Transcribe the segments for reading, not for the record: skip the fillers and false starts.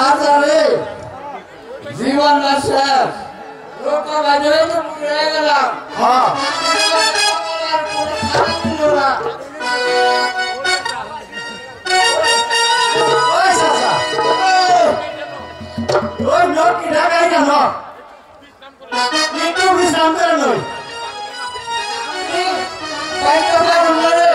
আরে জীবন না শেষ লোক বাজে তো পুরে গেলাম হ্যাঁ ওই সাসা ওই লোক কি ঢাকাই কেন একটু বিশ্রাম করে নই বাইরে বাইরে মারে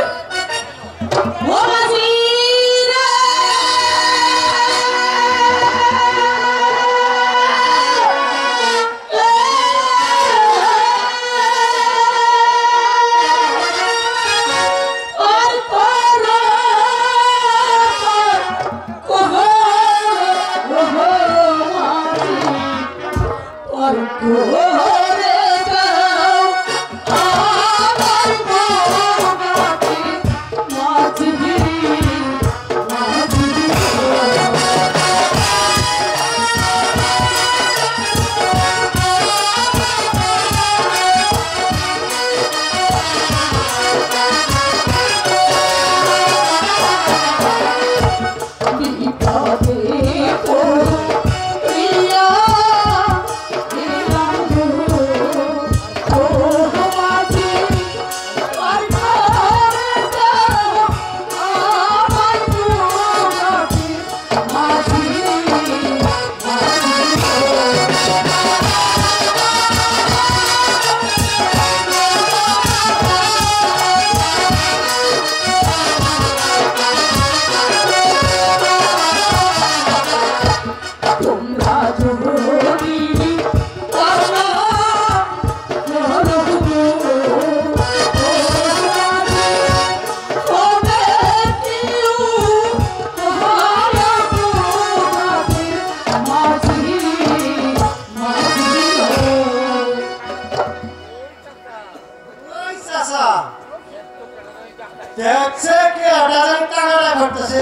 দেখছে কি আদালত টাকাটা করতেছে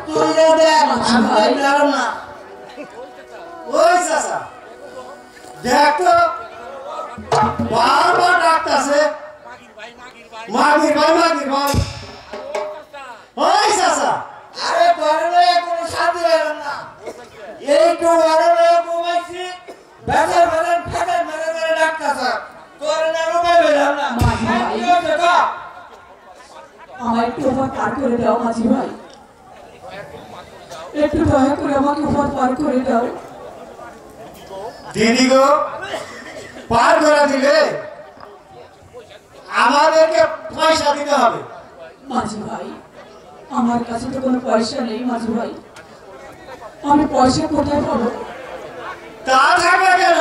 তুই দেখ আমি জানো না ওই চাচা দেখ তো বারবার ডাকতেছে মাগির ভাই ওই চাচা আরে বড় কোনো শান্তি হলো না এইটু বড় ঘুমাইছি বেজার বেজার ফাটা মেরে ডাকতেছে তোর না রুমাই বেরাও না কি হচ্ছে কা আমার একটু উপর পার করে দাও মাঝি ভাই একটু দয়া করে আমাকে উপর পার করে দাও দিদি গো পার করে দিলে আমাদেরকে পয়সা দিতে হবে মাঝি ভাই আমার কাছে তো কোনো পয়সা নেই মাঝি ভাই আমি পয়সা কোথায় পাবো তা থাকবে কেন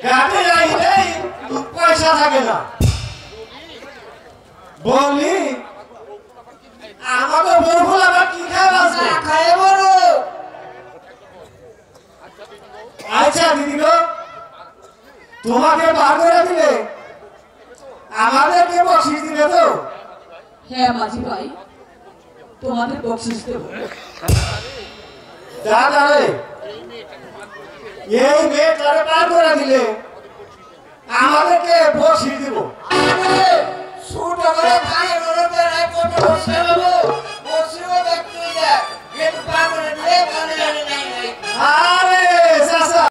ঘাটে যাইলে পয়সা থাকে না বলি আমাকে বলবো আবার কি খাবে খায় বড় আচ্ছা দিদি গো তোমাকে বার করে দিলে আমাদেরকে বকশিশ দিবে তো হ্যাঁ মাঝি ভাই তোমাদের বকশিশ দেব দাদা রে এই মেয়েটারে বার করে দিলে